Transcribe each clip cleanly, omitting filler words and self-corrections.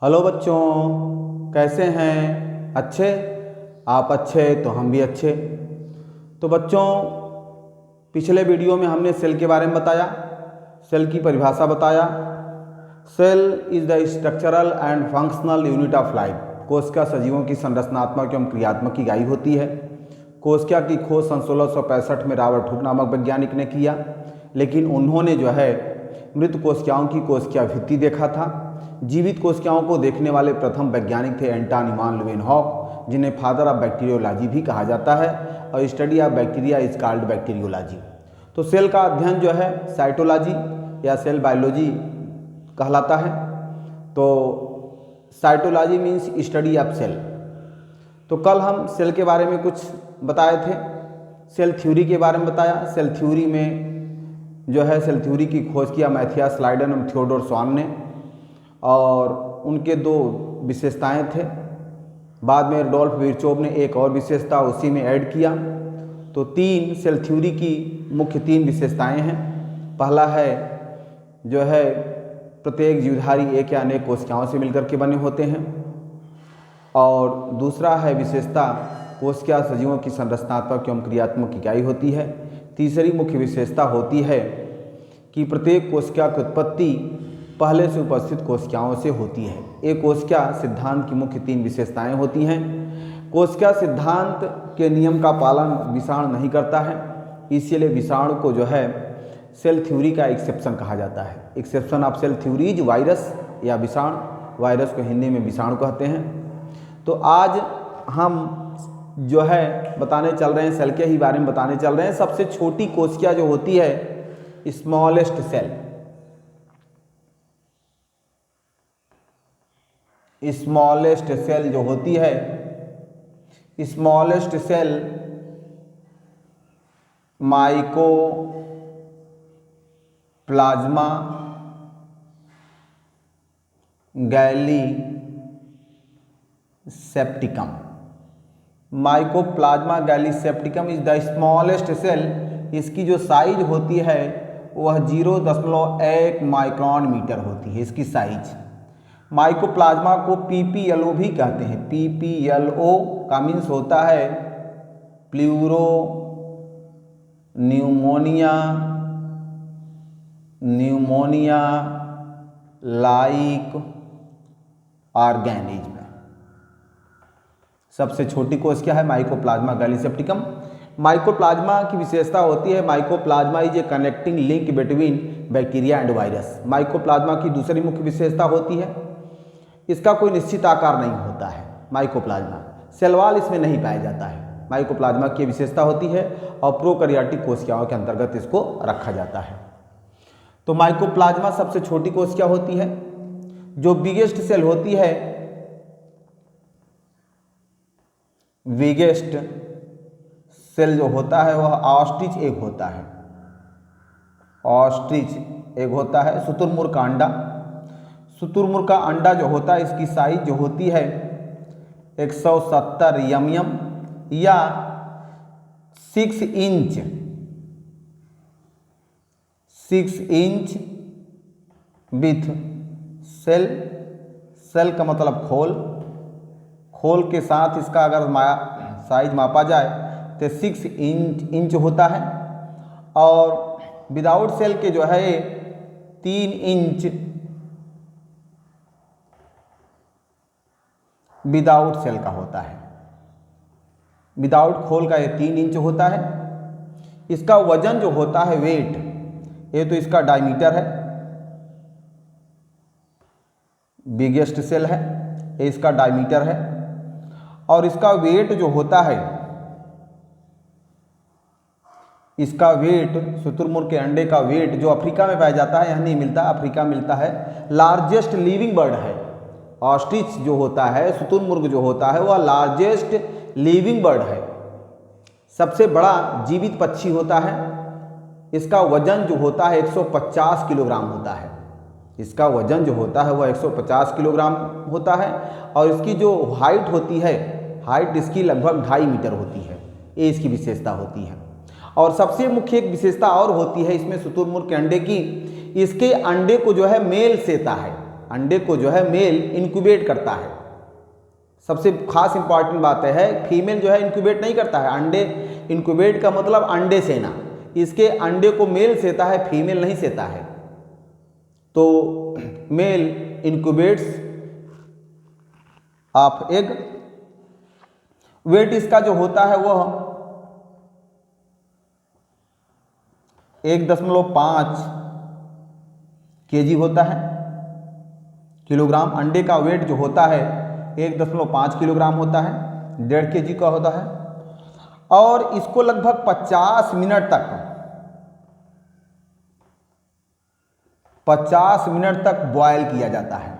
Hello बच्चों, कैसे हैं? अच्छे? आप अच्छे तो हम भी अच्छे। तो बच्चों, पिछले वीडियो में हमने सेल के बारे में बताया, सेल की परिभाषा बताया। Cell is the structural and functional unit of life. कोशिका सजीवों की संरचनात्मक एवं क्रियात्मक इकाई होती है। कोशिका की खोज सन 1665 में रॉबर्ट हुक नामक वैज्ञानिक ने किया, लेकिन उन्होंने जो है मृत कोशिकाओं की कोशिका भित्ति देखा था। जीवित कोशिकाओं को देखने वाले प्रथम वैज्ञानिक थे एंटोन वन लीeuwenhoek, जिन्हें फादर ऑफ बैक्टीरियोलॉजी भी कहा जाता है, और study of bacteria is called bacteriology. तो सेल का अध्ययन जो है साइटोलॉजी या सेल बायोलॉजी कहलाता है। तो cytology means study of cell. तो कल हम सेल के बारे में कुछ बताए थे, सेल थ्योरी के बारे में बताया। सेल थ्योरी में जो है सेल थ्योरी की खोज किया मैथियास लाइडेन और थियोडोर स्वान ने, और उनके दो विशेषताएं थे। बाद में रुडोल्फ विर्चोव ने एक और विशेषता उसी में ऐड किया। तो तीन सेल थ्योरी की मुख्य तीन विशेषताएं हैं। पहला है जो है प्रत्येक जीवधारी एक या अनेक कोशिकाओं से मिलकर के बने होते हैं, और दूसरा है विशेषता कोशिका सजीवों की संरचनात्मक एवं क्रियात्मक इकाई होती है। तीसरी मुख्य विशेषता होती है कि प्रत्येक कोशिका की उत्पत्ति पहले से उपस्थित कोशिकाओं से होती है। एक कोशिका सिद्धांत की मुख्य तीन विशेषताएं होती हैं। कोशिका सिद्धांत के नियम का पालन विषाणु नहीं करता है, इसीलिए विषाणु को जो है सेल थ्योरी का एक्सेप्शन कहा जाता है। एक्सेप्शन ऑफ सेल थ्योरी जो वायरस या विषाणु, वायरस को हिंदी में विषाणु कहते हैं। तो आज हम जो है बताने चल रहे हैं, सेल के ही बारे में बताने चल रहे हैं। सबसे छोटी कोशिका जो होती है स्मॉलेस्ट सेल, स्मॉलेस्ट सेल जो होती है, smallest cell mycoplasma gallisepticum. Mycoplasma gallisepticum is the smallest cell. इसकी जो साइज होती है वह 0.1 माइक्रॉन मीटर होती है इसकी साइज। माइकोप्लाज्मा को पीपीएलओ भी कहते हैं। पीपीएलओ का मीन्स होता है प्लूरो न्यूमोनिया लाइक ऑर्गेनिज्म। सबसे छोटी कोशिका है माइकोप्लाज्मा गैलीसेप्टिकम। माइकोप्लाज्मा की विशेषता होती है mycoplasma is a connecting link between bacteria and virus. Mycoplasma की दूसरी मुख्य विशेषता होती है इसका कोई निश्चित आकार नहीं होता है। माइकोप्लाज्मा सेलवाल इसमें नहीं पाया जाता है। माइकोप्लाज्मा की विशेषता होती है और प्रोकैरियोटिक कोशिकाओं के अंतर्गत इसको रखा जाता है। तो माइकोप्लाज्मा सबसे छोटी कोशिका होती है। जो बिगेस्ट सेल होती है, बिगेस्ट सेल जो होता है वह ऑस्ट्रिच एग होता है। ऑस्ट्रिच एग होता है। शुतुरमुर्ग का अंडा, शुतुरमुर्ग का अंडा जो होता है इसकी साइज जो होती है 170 mm या 6 inch. 6 inch with cell. Cell का मतलब खोल। खोल के साथ इसका अगर साइज मापा जाए तो 6 इंच होता है। और विदाउट सेल के जो है 3 इंच विदाउट सेल का होता है। विदाउट खोल का ये 3 इंच होता है। इसका वजन जो होता है वेट, ये तो इसका डायमीटर है, बिगेस्ट सेल है, ये इसका डायमीटर है। और इसका वेट जो होता है, इसका वेट शुतुरमुर्ग के अंडे का वेट जो अफ्रीका में पाया जाता है, यहाँ नहीं मिलता, अफ्रीका मिलता है। लार्जेस्ट लिविंग बर्ड है ऑस्ट्रिच जो होता है, शुतुरमुर्ग जो होता है वह लार्जेस्ट लिविंग बर्ड है, सबसे बड़ा जीवित पक्षी होता है। इसका वजन जो होता है 150 किलोग्राम होता है। इसका वजन जो होता है वह 150 किलोग्राम होता है। और इसकी जो हाइट होती है, हाइट इसकी लगभग 2.5 मीटर होती है। ये इसकी विशेषता होती है। और सबसे मुख्य एक विशेषता और होती है इसमें शुतुरमुर्ग के अंडे की, इसके अंडे को जो है मेल सेता है। अंडे को जो है मेल इंक्यूबेट करता है। सबसे खास इंपॉर्टेंट बात है फीमेल जो है इंक्यूबेट नहीं करता है। अंडे इंक्यूबेट का मतलब अंडे सेना, इसके अंडे को मेल सेता है, फीमेल नहीं सेता है। तो मेल इंक्यूबेट्स ऑफ एग। वेट इसका जो होता है वह 1.5 kg होता है, किलोग्राम। अंडे का वेट जो होता है 1.5 किलोग्राम होता है, 1.5 kg का होता है। और इसको लगभग 50 मिनट तक बॉयल किया जाता है,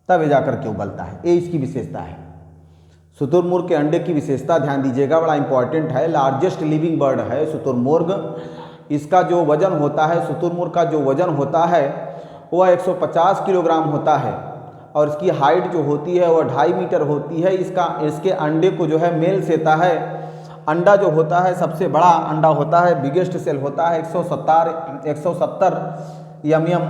तब ये जाकर के उबलता है। ये इसकी विशेषता है। शुतुरमुर्ग के अंडे की विशेषता ध्यान दीजिएगा, बड़ा इंपॉर्टेंट है। लार्जेस्ट लिविंग बर्ड है शुतुरमुर्ग। इसका जो वजन होता है, शुतुरमुर्ग का जो वजन होता है वह 150 किलोग्राम होता है, और इसकी हाइट जो होती है वह 2.5 मीटर होती है। इसके अंडे को जो है मेल सेता है। अंडा जो होता है सबसे बड़ा अंडा होता है, बिगेस्ट सेल होता है, 170 mm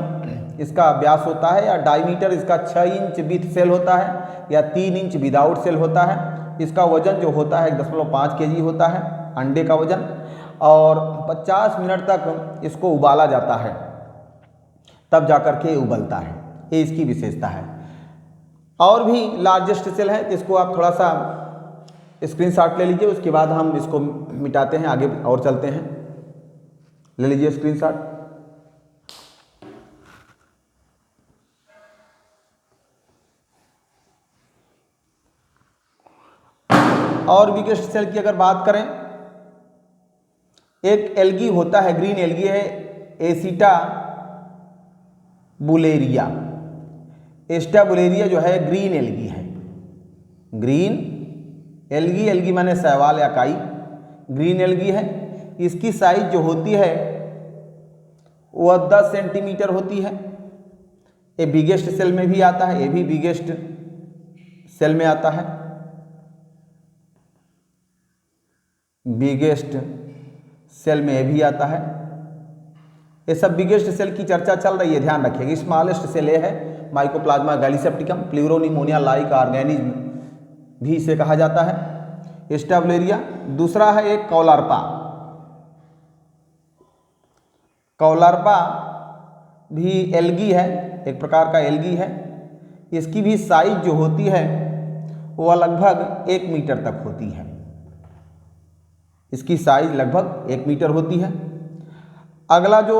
इसका व्यास होता है, या डायमीटर इसका 6 इंच विथ सेल होता है, या 3 इंच विदाउट सेल होता है। इसका वजन जो होता है 1.5 kg होता है अंडे का वजन, और 50 मिनट तक इसको उबाला जाता है, तब जाकर के उबलता है। ये इसकी विशेषता है। और भी लार्जेस्ट सेल है, इसको आप थोड़ा सा स्क्रीनशॉट ले लीजिए, उसके बाद हम इसको मिटाते हैं, आगे और चलते हैं। ले लीजिए स्क्रीनशॉट। और बिगेस्ट सेल की अगर बात करें, एक एल्गी होता है, ग्रीन एल्गी है, एसिटा बुलेरिया। एस्टा बुलेरिया जो है ग्रीन एल्गी है। ग्रीन एल्गी, एल्गी माने शैवाल या काई, ग्रीन एल्गी है। इसकी साइज जो होती है वह 10 सेंटीमीटर होती है। ये बिगेस्ट सेल में भी आता है, ये भी बिगेस्ट सेल में आता है। बिगेस्ट सेल में ये भी आता है। ये सब बिगेस्ट सेल की चर्चा चल रही है, ध्यान रखिएगा। स्मॉलेस्ट सेल ये है mycoplasma gallisepticum, pleuropneumonia like organism भी इसे कहा जाता है, एस्टा बुलेरिया। दूसरा है एक कौलार्पा। कौलार्पा भी एल्गी है, एक प्रकार का एल्गी है। इसकी भी साइज जो होती है वह लगभग 1 मीटर तक होती है। इसकी साइज लगभग 1 मीटर होती है। अगला जो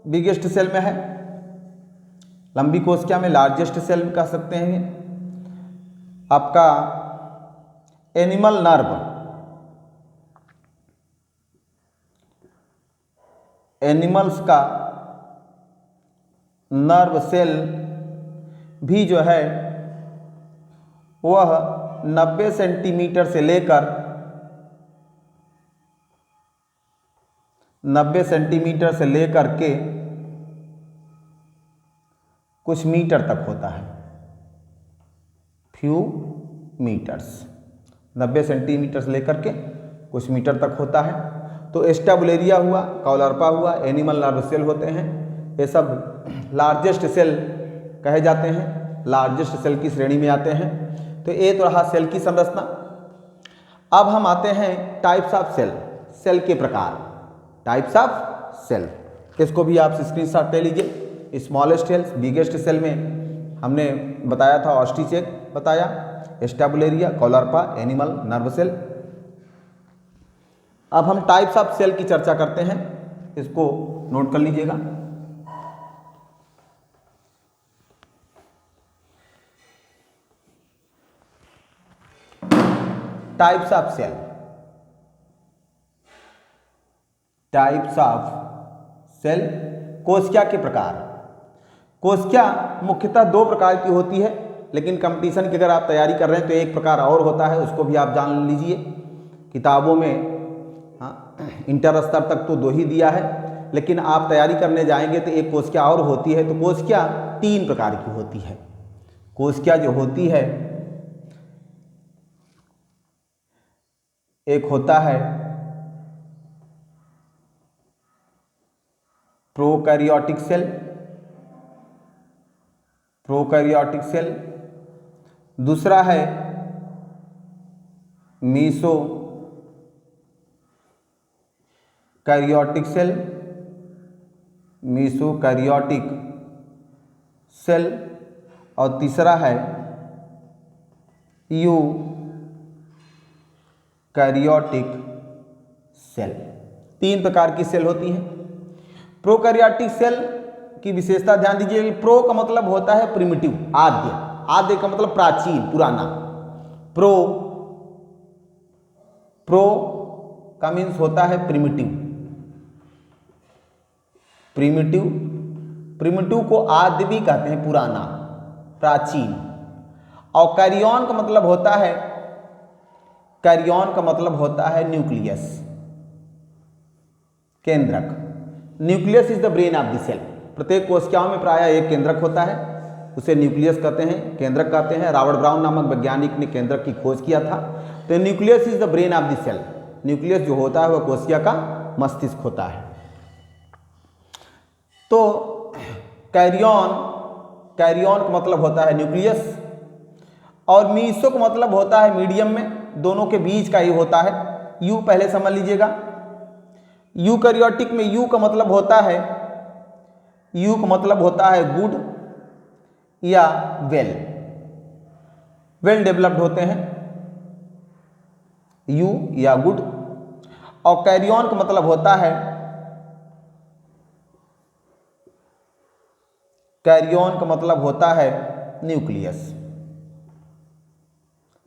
बिगेस्ट सेल में है, लंबी कोशिका में लार्जेस्ट सेल कह सकते हैं, आपका एनिमल नर्व। एनिमल्स का नर्व सेल भी जो है वह 90 सेंटीमीटर से लेकर 90 सेंटीमीटर से लेकर के कुछ मीटर तक होता है, फ्यू मीटर्स। 90 सेंटीमीटर से लेकर के कुछ मीटर तक होता है। तो एस्टा बुलेरिया हुआ, कौलार्पा हुआ, एनिमल नर्व सेल होते हैं। ये सब लार्जेस्ट सेल कहे जाते हैं, लार्जेस्ट सेल की श्रेणी में आते हैं। तो ये तो रहा सेल की संरचना। अब हम आते हैं टाइप्स ऑफ सेल, सेल के प्रकार, टाइप्स ऑफ सेल। इसको भी आप स्क्रीनशॉट ले लीजिए। स्मॉलेस्ट सेल, बिगेस्ट सेल में हमने बताया था, ऑस्टिचेक बताया, एस्टा बुलेरिया, कौलार्पा, एनिमल नर्व सेल। अब हम टाइप्स ऑफ सेल की चर्चा करते हैं, इसको नोट कर लीजिएगा। Types of cell, types of cell, कोशिका के प्रकार। कोशिका मुख्यतः 2 प्रकार की होती है, लेकिन कंपटीशन की अगर आप तैयारी कर रहे हैं तो एक प्रकार और होता है, उसको भी आप जान लीजिए। किताबों में इंटर स्तर तक तो 2 ही दिया है, लेकिन आप तैयारी करने जाएंगे तो एक कोशिका और होती है। तो कोशिका 3 प्रकार की होती है। कोशिका जो होती है, एक होता है प्रोकैरियोटिक सेल, प्रोकैरियोटिक सेल। दूसरा है मेसोकैरियोटिक सेल, मेसोकैरियोटिक सेल। और तीसरा है यूकैरियोटिक सेल। 3 प्रकार की सेल होती हैं। प्रोकैरियोटिक सेल की विशेषता ध्यान दीजिए। प्रो का मतलब होता है प्रिमिटिव, आद्य। आद्य का मतलब प्राचीन, पुराना। प्रो का मीन्स होता है प्रिमिटिव। प्रिमिटिव को आद्य भी कहते हैं, पुराना, प्राचीन। और कैरियन का मतलब होता है न्यूक्लियस, केंद्रक। Nucleus is the brain of the cell. प्रत्येक कोशिकाओं में प्रायः एक केंद्रक होता है, उसे न्यूक्लियस कहते हैं, केंद्रक कहते हैं। रॉबर्ट ब्राउन नामक वैज्ञानिक ने केंद्रक की खोज किया था। तो nucleus is the brain of the cell. Nucleus जो होता है वह कोशिका का मस्तिष्क होता है। तो कैरियन का मतलब होता है न्यूक्लियस, और मीसो का मतलब होता है मीडियम में, दोनों के बीच का ये होता है। यू पहले समझ लीजिएगा। यूकैरियोटिक में यू का मतलब होता है गुड या वेल डेवलप्ड होते हैं, यू या गुड। और कैरियन का मतलब होता है न्यूक्लियस।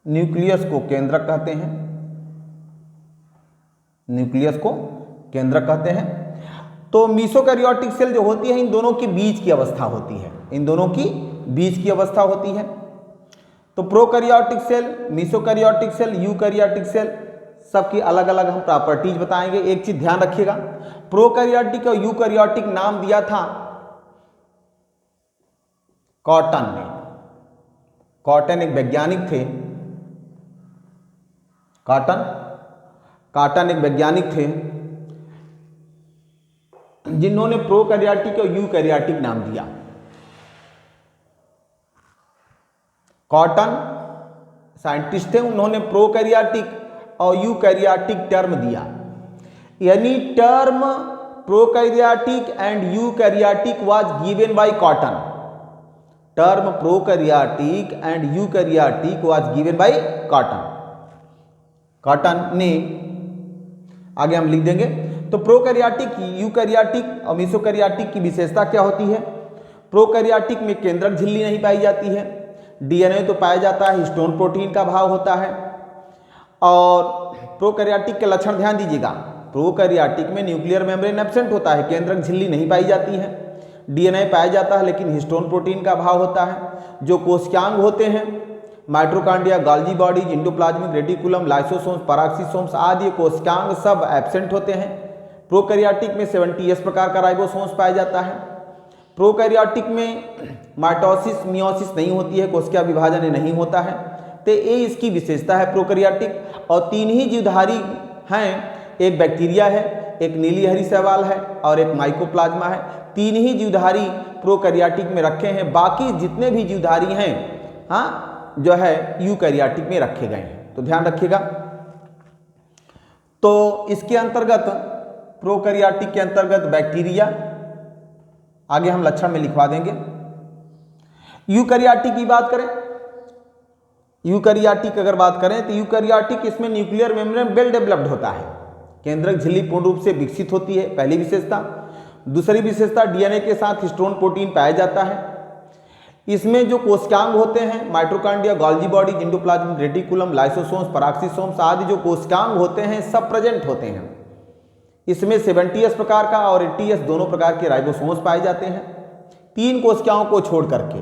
न्यूक्लियस को केंद्रक कहते हैं। तो मेसोकैरियोटिक सेल जो होती है, इन दोनों के बीच की अवस्था होती है। तो prokaryotic cell, mesokaryotic cell, eukaryotic cell, सबकी अलग अलग हम प्रॉपर्टीज बताएंगे। एक चीज ध्यान रखिएगा, प्रोकैरियोटिक और यूकैरियोटिक नाम दिया था कॉटन ने। कॉटन एक वैज्ञानिक थे। कॉटन एक वैज्ञानिक थे जिन्होंने प्रोकैरियोटिक और यूकैरियोटिक नाम दिया। कॉटन साइंटिस्ट थे, उन्होंने प्रोकैरियोटिक और यूकैरियोटिक टर्म दिया। यानी term prokaryotic and eukaryotic was given by cotton. Term prokaryotic and eukaryotic was given by cotton ने, आगे हम लिख देंगे। तो प्रोकैरियोटिक, यूकैरियोटिक और मेसोकैरियोटिक की विशेषता क्या होती है? प्रोकैरियोटिक में केंद्रक झिल्ली नहीं पाई जाती है, डीएनए तो पाया जाता है, हिस्टोन प्रोटीन का अभाव होता है। और प्रोकैरियोटिक के लक्षण ध्यान दीजिएगा। प्रोकैरियोटिक में न्यूक्लियर मेम्ब्रेन एब्सेंट होता है, केंद्रक झिल्ली नहीं पाई जाती है, डीएनए पाया जाता है लेकिन हिस्टोन प्रोटीन का अभाव होता है। जो कोशिकांग होते हैं, mitochondria, Golgi bodies, endoplasmic reticulum, lysosomes, पेरोक्सीसोम्स आदि कोशिकांग सब एब्सेंट होते हैं। प्रोकैरियोटिक में 70S प्रकार का राइबोसोम्स पाया जाता है। प्रोकैरियोटिक में माइटोसिस, मियोसिस नहीं होती है, कोशिका विभाजन नहीं होता है। तो ये इसकी विशेषता है प्रोकैरियोटिक। और 3 ही जीवधारी हैं, एक बैक्टीरिया है, एक नीली हरी शैवाल है और एक माइकोप्लाज्मा है। 3 ही जीवधारी प्रोकैरियोटिक में रखे हैं, बाकी जितने भी जीवधारी हैं जो है यूकैरियोटिक में रखे गए हैं। तो ध्यान रखिएगा। तो इसके अंतर्गत, प्रोकैरियोटिक के अंतर्गत बैक्टीरिया, आगे हम लक्षण में लिखवा देंगे। यूकैरियोटिक की बात करें, यूकैरियोटिक अगर बात करें तो यूकैरियोटिक, इसमें न्यूक्लियर मेम्ब्रेन वेल डेवलप्ड होता है, केंद्रक झिल्ली पूर्ण रूप से विकसित होती है, पहली विशेषता। दूसरी विशेषता, डीएनए के साथ हिस्टोन प्रोटीन पाया जाता है। इसमें जो कोशिकांग होते हैं, mitochondria, Golgi bodies, endoplasmic reticulum, lysosomes, पेरोक्सीसोम्स आदि जो कोशिकांग होते हैं सब प्रेजेंट होते हैं। इसमें 70S प्रकार का और 80S दोनों प्रकार के राइबोसोम्स पाए जाते हैं। 3 कोशिकाओं को छोड़ करके,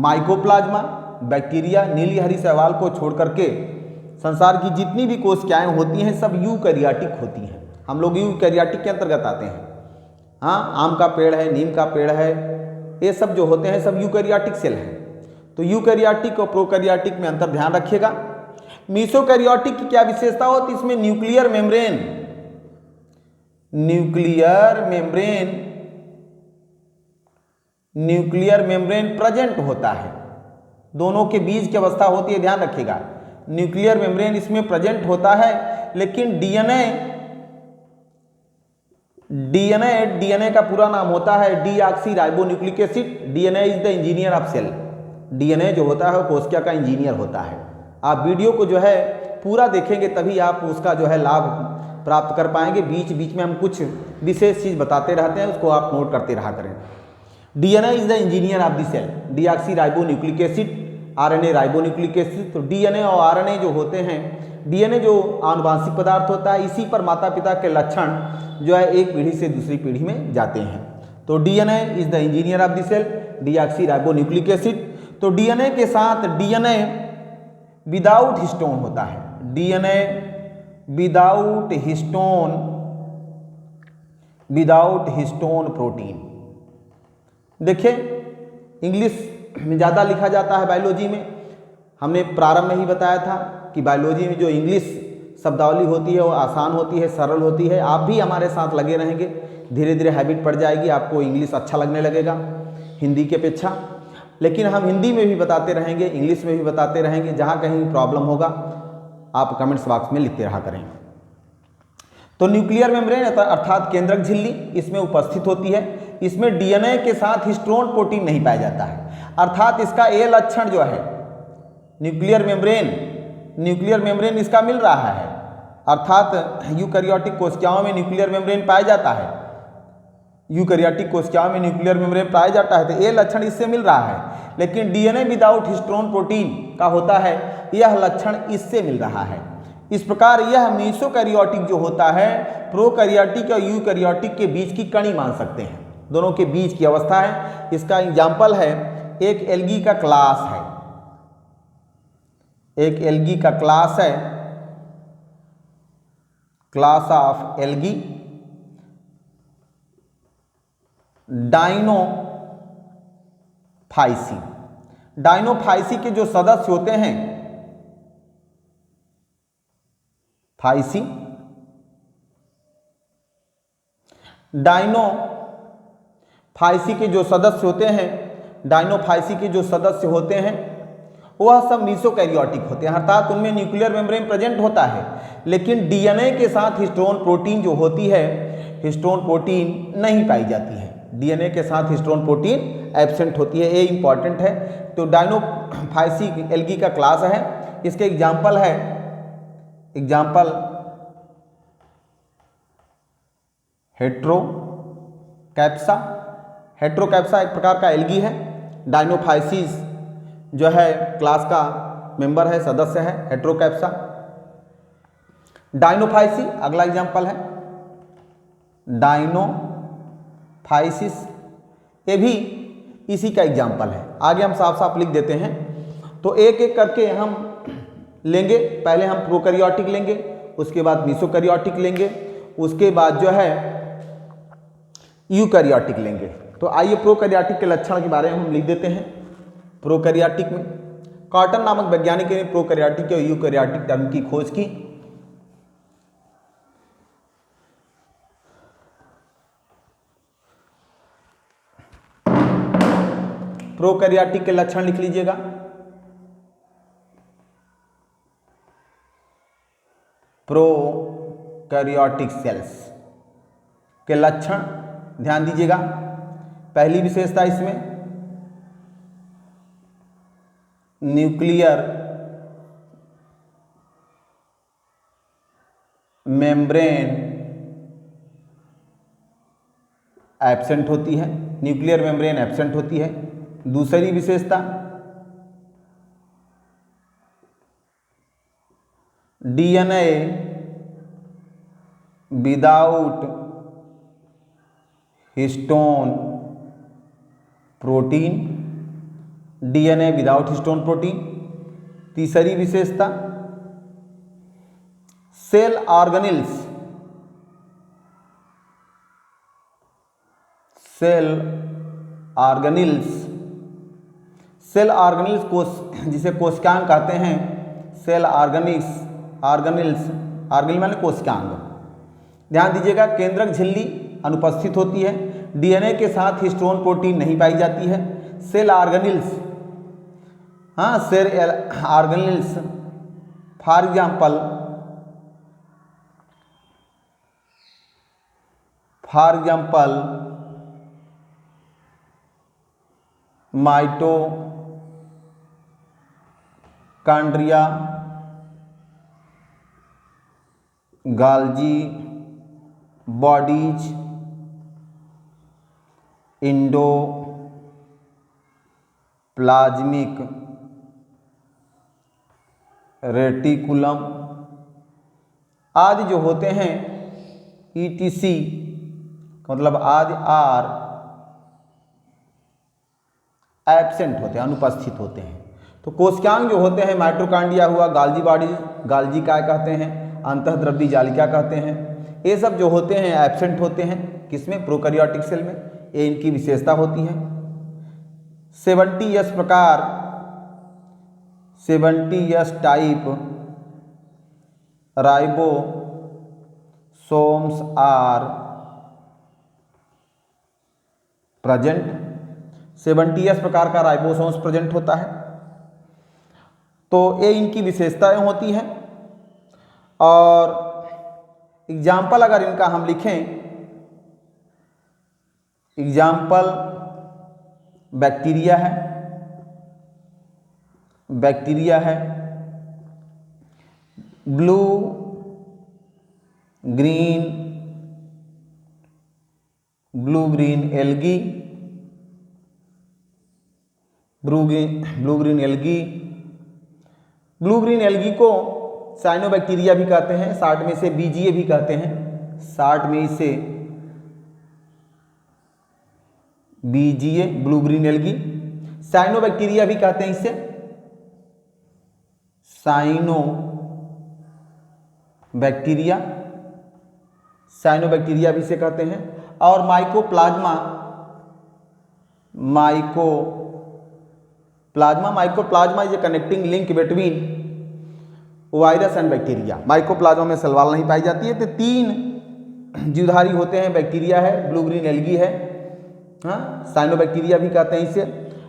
माइकोप्लाज्मा, बैक्टीरिया, नीली हरी शैवाल को छोड़ करके संसार की जितनी भी कोशिकाएं होती हैं सब यूकैरियोटिक होती हैं। हम लोग यूकैरियोटिक के अंतर्गत आते हैं। आम का पेड़ है, नीम का पेड़ है, ये सब जो होते हैं सब यूकैरियोटिक सेल हैं। तो यूकैरियोटिक और प्रोकैरियोटिक में अंतर ध्यान रखिएगा। मेसोकैरियोटिक की क्या विशेषता होती है? इसमें न्यूक्लियर न्यूक्लियर मेम्ब्रेन प्रेजेंट होता है, दोनों के बीच की अवस्था होती है, ध्यान रखिएगा। न्यूक्लियर मेम्ब्रेन इसमें प्रेजेंट होता है, लेकिन डीएनए का पूरा नाम होता है deoxyribonucleic acid. DNA is the engineer of cell. DNA जो होता है वो कोशिका का इंजीनियर होता है। आप वीडियो को जो है पूरा देखेंगे तभी आप उसका जो है लाभ प्राप्त कर पाएंगे। बीच बीच में हम कुछ विशेष चीज़ बताते रहते हैं, उसको आप नोट करते रहा करें। DNA is the engineer of the cell. Deoxyribonucleic acid, RNA ribonucleic acid. तो डीएनए और आरएनए जो होते हैं, डीएनए जो आनुवांशिक पदार्थ होता है, इसी पर माता पिता के लक्षण जो है एक पीढ़ी से दूसरी पीढ़ी में जाते हैं। तो DNA is the engineer of the cell, deoxyribonucleic acid. तो डीएनए के साथ डीएनए विदाउट हिस्टोन होता है। DNA without histone protein. देखिए इंग्लिश में ज़्यादा लिखा जाता है बायोलॉजी में। हमने प्रारंभ में ही बताया था कि बायोलॉजी में जो इंग्लिश शब्दावली होती है वो आसान होती है, सरल होती है। आप भी हमारे साथ लगे रहेंगे, धीरे धीरे हैबिट पड़ जाएगी, आपको इंग्लिश अच्छा लगने लगेगा हिंदी की अपेक्षा। लेकिन हम हिंदी में भी बताते रहेंगे, इंग्लिश में भी बताते रहेंगे। जहाँ कहीं प्रॉब्लम होगा आप कमेंट्स बॉक्स में लिखते रहा करें। तो न्यूक्लियर मेम्ब्रेन अर्थात केंद्रक झिल्ली इसमें उपस्थित होती है। इसमें डीएनए के साथ हिस्टोन प्रोटीन नहीं पाया जाता है, अर्थात इसका ए लक्षण जो है न्यूक्लियर मेम्ब्रेन इसका मिल रहा है, अर्थात यूकैरियोटिक कोशिकाओं में न्यूक्लियर मेम्ब्रेन पाया जाता है। यूकैरियोटिक कोशिकाओं में न्यूक्लियर मेम्ब्रेन पाया जाता है, तो ये लक्षण इससे मिल रहा है। लेकिन डीएनए विदाउट हिस्टोन प्रोटीन का होता है, यह लक्षण इससे मिल रहा है। इस प्रकार यह मीसोकैरियोटिक जो होता है प्रोकैरियोटिक और यूकैरियोटिक के बीच की कड़ी मान सकते हैं, दोनों के बीच की अवस्था है। इसका एग्जाम्पल है एक एल्गी का क्लास है, एक एल्गी का क्लास है, क्लास ऑफ एल्गी डाइनोफाइसी। डाइनोफाइसी के जो सदस्य होते हैं, डाइनोफाइसी के जो सदस्य होते हैं वह सब मीसोकैरियोटिक होते हैं, अर्थात उनमें न्यूक्लियर मेम्ब्रेन प्रेजेंट होता है, लेकिन डीएनए के साथ हिस्टोन प्रोटीन जो होती है, हिस्टोन प्रोटीन नहीं पाई जाती है। डीएनए के साथ हिस्टोन प्रोटीन एब्सेंट होती है, ये इंपॉर्टेंट है। तो डाइनोफाइसी एल्गी का क्लास है। इसके एग्जाम्पल हेट्रोकैप्सा। हेट्रोकैप्सा एक प्रकार का एल्गी है। डाइनोफाइसिस जो है क्लास का मेंबर है, सदस्य है हेट्रोकैप्सा। डाइनोफाइसी अगला एग्जाम्पल है डाइनोफाइसिस, ये भी इसी का एग्जाम्पल है। आगे हम साफ साफ लिख देते हैं, तो एक एक करके हम लेंगे। पहले हम प्रोकैरियोटिक लेंगे, उसके बाद मीसोकैरियोटिक लेंगे, उसके बाद जो है यूकैरियोटिक लेंगे। तो आइए प्रोकैरियोटिक के लक्षण के बारे में हम लिख देते हैं। प्रोकैरियोटिक में कॉटन नामक वैज्ञानिक ने प्रोकैरियोटिक और यूकैरियोटिक टर्म की खोज की। प्रोकैरियोटिक के लक्षण लिख लीजिएगा। प्रोकैरियोटिक सेल्स के लक्षण ध्यान दीजिएगा। पहली विशेषता इसमें न्यूक्लियर मेम्ब्रेन एब्सेंट होती है, न्यूक्लियर मेम्ब्रेन एब्सेंट होती है। दूसरी विशेषता DNA without histone protein, DNA without histone protein. तीसरी विशेषता सेल ऑर्गेनेल्स, सेल ऑर्गेनेल्स कोश, जिसे कोशिकांग कहते हैं, सेल ऑर्गेनेल्स माने कोशिकांग। ध्यान दीजिएगा केंद्रक झिल्ली अनुपस्थित होती है, डीएनए के साथ हिस्टोन प्रोटीन नहीं पाई जाती है। सेल ऑर्गेनेल्स, हाँ cell organelles for example mitochondria, Golgi bodies, endoplasmic reticulum आदि जो होते हैं ETC मतलब आदि आर एब्सेंट होते हैं, अनुपस्थित होते हैं। तो कोशिकांग जो होते हैं माइटोकॉन्ड्रिया हुआ, गोल्गी बॉडीज, गोल्गी काय कहते हैं, अंतःद्रव्यी जालिका कहते हैं, ये सब जो होते हैं एब्सेंट होते हैं किसमें, प्रोकैरियोटिक सेल में। ये इनकी विशेषता होती है। 70S प्रकार 70S type ribosomes are present. 70S प्रकार का राइबोसोम्स प्रेजेंट होता है। तो ये इनकी विशेषताएं होती हैं। और एग्जाम्पल अगर इनका हम लिखें, एग्जाम्पल बैक्टीरिया है, blue green algae, blue green algae को साइनोबैक्टीरिया भी कहते हैं, शॉर्ट में से BGA भी कहते हैं, शॉर्ट में इसे BGA blue green algae. Cyanobacteria भी कहते हैं इसे, साइनोबैक्टीरिया भी इसे कहते हैं। और mycoplasma is a connecting link between virus and bacteria. Mycoplasma में सलवाल नहीं पाई जाती है। तो 3 जीवधारी होते हैं, बैक्टीरिया है, ब्लू ग्रीन एल्गी है, हाँ साइनोबैक्टीरिया भी कहते हैं इसे,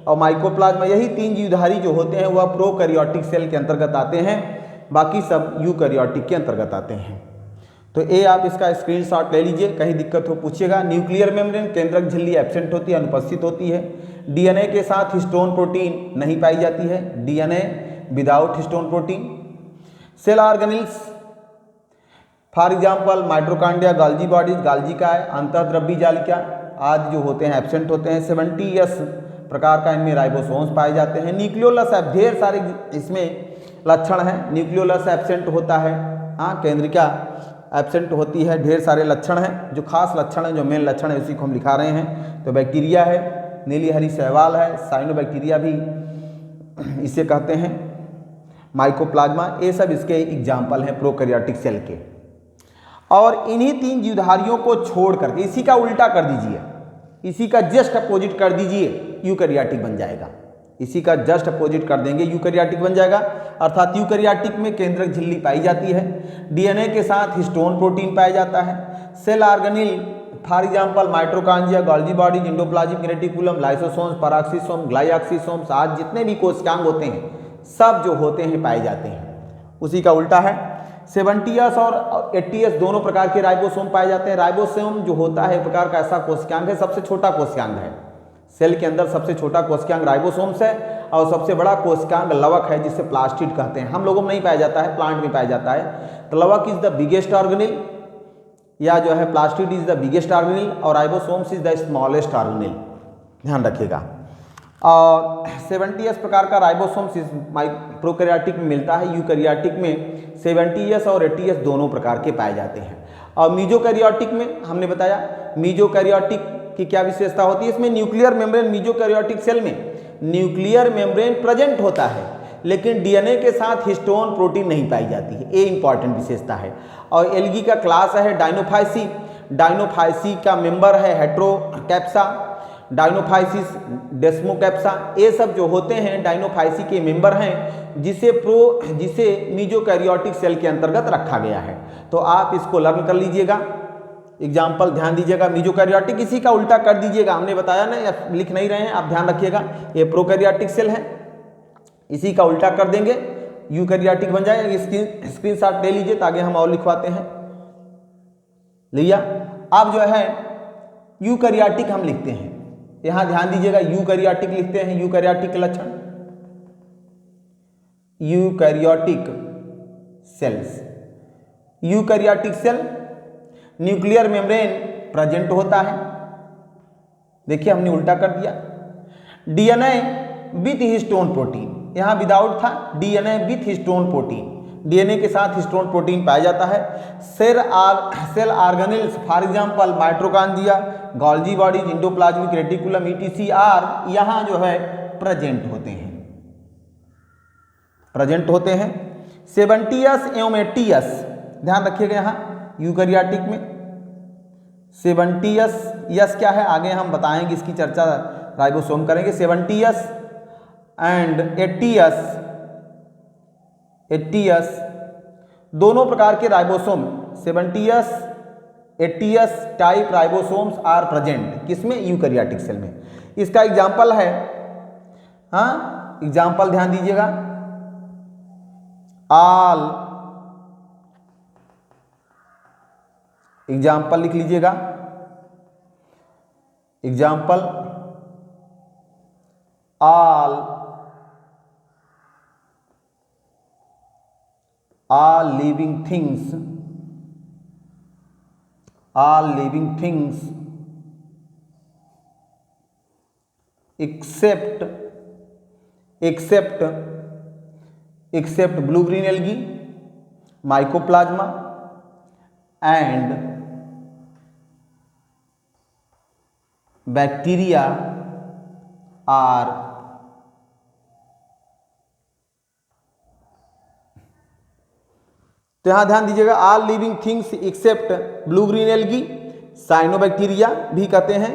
और माइकोप्लाज्मा। यही 3 जीवधारी जो होते हैं वह प्रोकैरियोटिक सेल के अंतर्गत आते हैं, बाकी सब यूकैरियोटिक के अंतर्गत आते हैं। तो ये आप इसका स्क्रीनशॉट ले लीजिए, कहीं दिक्कत हो पूछिएगा। न्यूक्लियर मेम्ब्रेन केंद्रक झिल्ली एब्सेंट होती है, अनुपस्थित होती है। डीएनए के साथ हिस्टोन प्रोटीन नहीं पाई जाती है, DNA without histone protein. Cell organelles for example mitochondria, Golgi bodies, Golgi काय, अंतःद्रव्यी जालिका आदि जो होते हैं एब्सेंट होते हैं। 70S प्रकार का इनमें राइबोसोम्स पाए जाते हैं। न्यूक्लियोलस ढेर सारे इसमें लक्षण हैं। न्यूक्लियोलस एब्सेंट होता है, हाँ केंद्रिका एब्सेंट होती है, ढेर सारे लक्षण हैं। जो खास लक्षण हैं, जो मेन लक्षण है उसी को हम लिखा रहे हैं। तो बैक्टीरिया है, नीली हरी शैवाल है, साइनोबैक्टीरिया भी इसे कहते हैं, माइकोप्लाज्मा, ये सब इसके एग्जाम्पल हैं प्रोकैरियोटिक सेल के। और इन्हीं 3 जीवधारियों को छोड़ करके इसी का उल्टा कर दीजिए, इसी का जस्ट अपोजिट कर दीजिए, यूकैरियोटिक बन जाएगा। इसी का जस्ट अपोजिट कर देंगे, यूकैरियोटिक बन जाएगा। अर्थात यूकैरियोटिक में केंद्रक झिल्ली पाई जाती है, डीएनए के साथ हिस्टोन प्रोटीन पाया जाता है। Cell organelle for example mitochondria, Golgi bodies, endoplasmic reticulum, lysosomes, peroxisome, glyoxysome आज जितने भी कोशिकांग होते हैं सब जो होते हैं पाए जाते हैं। उसी का उल्टा है। 70S और 80S दोनों प्रकार के राइबोसोम पाए जाते हैं। राइबोसोम जो होता है एक प्रकार का ऐसा कोशिकांग है, सबसे छोटा कोशिकांग है। सेल के अंदर सबसे छोटा कोशिकांग राइबोसोम्स है, और सबसे बड़ा कोशिकांग लवक है, जिसे प्लास्टिड कहते हैं। हम लोगों में नहीं पाया जाता है, प्लांट में पाया जाता है। तो लवक इज द बिगेस्ट ऑर्गेनेल, या जो है plastid is the biggest organelle, और ribosomes is the smallest organelle, ध्यान रखिएगा। और 70S प्रकार का राइबोसोम्स प्रोकैरियोटिक में मिलता है, यूकैरियोटिक में 70S और 80S दोनों प्रकार के पाए जाते हैं। और मीजोकैरियोटिक में हमने बताया, मीजोकैरियोटिक की क्या विशेषता होती है, इसमें न्यूक्लियर मेम्ब्रेन, मीजोकैरियोटिक सेल में न्यूक्लियर मेम्ब्रेन प्रेजेंट होता है, लेकिन डीएनए के साथ हिस्टोन प्रोटीन नहीं पाई जाती है, ये इंपॉर्टेंट विशेषता है। और एल्गी का क्लास है डायनोफाइसी, डायनोफाइसी का मेंबर है हेट्रोकैप्सा, डायनोफाइसिस, डेस्मोकैप्सा, ये सब जो होते हैं डायनोफाइसी के मेंबर हैं, जिसे मीजोकैरियोटिक सेल के अंतर्गत रखा गया है। तो आप इसको लर्न कर लीजिएगा। एग्जाम्पल ध्यान दीजिएगा, मीजोकैरियोटिक इसी का उल्टा कर दीजिएगा, हमने बताया ना, या लिख नहीं रहे हैं आप, ध्यान रखिएगा, ये प्रोकैरियोटिक सेल है, इसी का उल्टा कर देंगे यूकैरियोटिक बन जाएगा। स्क्रीनशॉट ले लीजिए ताकि हम और लिखवाते हैं। लिया। अब जो है यूकैरियोटिक हम लिखते हैं, यहां ध्यान दीजिएगा, यूकैरियोटिक लिखते हैं, यूकैरियोटिक के लक्षण, eukaryotic cells. Eukaryotic cell nuclear membrane present होता है, देखिए हमने उल्टा कर दिया। डीएनए विथ हिस्टोन प्रोटीन, यहां विदाउट था, DNA with histone protein, DNA के साथ हिस्टोन प्रोटीन पाया जाता है। Cell organelles for example mitochondria, Golgi bodies, endoplasmic reticulum ईटीसीआर यहां जो है प्रेजेंट होते हैं, प्रेजेंट होते हैं। सेवेंटियस एवं एटियस, ध्यान रखिएगा यहां यूकैरियोटिक में सेवेंटियस, यस क्या है आगे हम बताएंगे, इसकी चर्चा राइबोसोम करेंगे। सेवेंटियस एंड एटियस दोनों प्रकार के ribosome, seventy S eighty S type ribosomes are present, किसमें? यूकैरियोटिक सेल में। इसका एग्जाम्पल है, हाँ एग्जाम्पल ध्यान दीजिएगा, ऑल, एग्जाम्पल लिख लीजिएगा, example all living things, all living things except blue green algae, mycoplasma and bacteria are तो यहां ध्यान दीजिएगा, all living things except blue green algae, cyanobacteria भी कहते हैं,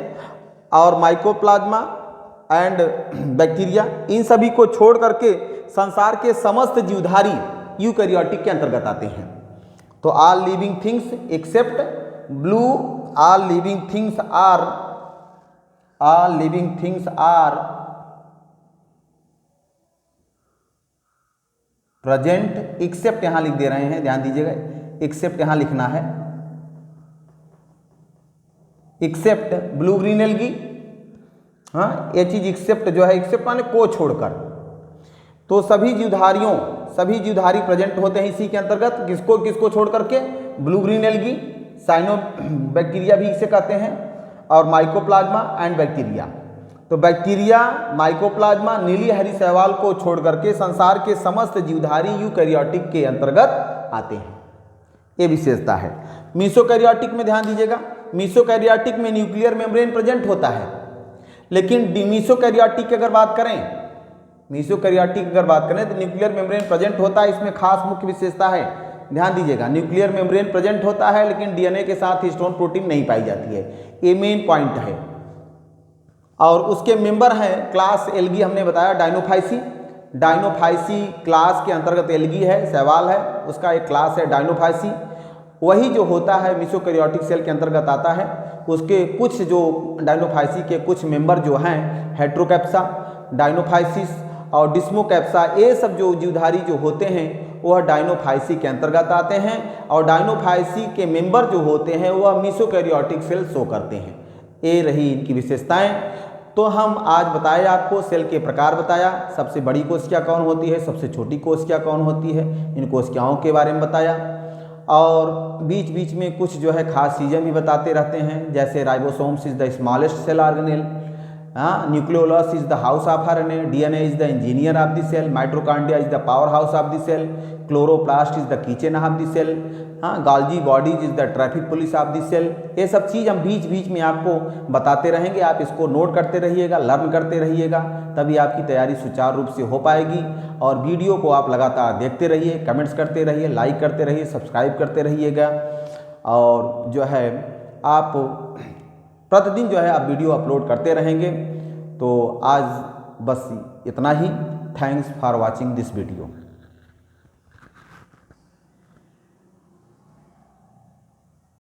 और माइकोप्लाज्मा एंड बैक्टीरिया, इन सभी को छोड़ करके संसार के समस्त जीवधारी यूकैरियोटिक के अंतर्गत आते हैं। तो all living things except blue, all living things are present, except यहां लिख दे रहे हैं, ध्यान दीजिएगा, एक्सेप्ट यहां लिखना है, एक्सेप्ट ब्लू ग्रीन एल्गी, हाँ ये चीज एक्सेप्ट जो है, एक्सेप्ट माने को छोड़कर, तो सभी जीवधारी प्रेजेंट होते हैं इसी के अंतर्गत, किसको छोड़ करके? Blue green algae, cyanobacteria भी इसे कहते हैं, और माइकोप्लाज्मा एंड बैक्टीरिया। तो बैक्टीरिया, माइकोप्लाज्मा, नीली हरी शैवाल को छोड़ करके संसार के समस्त जीवधारी यूकैरियोटिक के अंतर्गत आते हैं, ये विशेषता है। मीसोकैरियोटिक में ध्यान दीजिएगा, मीसोकैरियोटिक में न्यूक्लियर मेम्ब्रेन प्रेजेंट होता है, लेकिन मीसोकैरियोटिक की अगर बात करें तो न्यूक्लियर मेम्ब्रेन प्रेजेंट होता है, इसमें खास मुख्य विशेषता है, ध्यान दीजिएगा, न्यूक्लियर मेम्ब्रेन प्रेजेंट होता है लेकिन डीएनए के साथ हिस्टोन प्रोटीन नहीं पाई जाती है, ये मेन पॉइंट है। और उसके मेंबर हैं क्लास एल्गी, हमने बताया डायनोफाइसी क्लास के अंतर्गत एल्गी है, शैवाल है, उसका एक क्लास है डायनोफाइसी, वही जो होता है मीसोकैरियोटिक सेल के अंतर्गत आता है। उसके कुछ जो डायनोफाइसी के कुछ मेंबर जो हैं, हेट्रोकैप्सा, डायनोफाइसिस और डिस्मोकैप्सा, ये सब जो जीवधारी जो होते हैं वह डायनोफाइसी के अंतर्गत आते हैं, और डायनोफाइसी के मेंबर जो होते हैं वह मीसोकैरियोटिक सेल शो करते हैं। ये रही इनकी विशेषताएं। तो हम आज बताए आपको सेल के प्रकार बताया, सबसे बड़ी कोशिका कौन होती है, सबसे छोटी कोशिका कौन होती है, इन कोशिकाओं के बारे में बताया, और बीच बीच में कुछ जो है खास चीज़ें भी बताते रहते हैं, जैसे ribosomes is the smallest cell organelle, nucleolus is the house of RNA, DNA is the engineer of the cell, mitochondria is the powerhouse of the cell, chloroplast is the kitchen of the cell, Golgi bodies is the traffic police of the cell. ये सब चीज़ हम बीच बीच में आपको बताते रहेंगे, आप इसको note करते रहिएगा, लर्न करते रहिएगा, तभी आपकी तैयारी सुचारू रूप से हो पाएगी। और वीडियो को आप लगातार देखते रहिए, कमेंट्स करते रहिए, लाइक करते रहिए, सब्सक्राइब करते रहिएगा, और जो है आप प्रतिदिन जो है आप वीडियो अपलोड करते रहेंगे। तो आज बस इतना ही। Thanks for watching this video.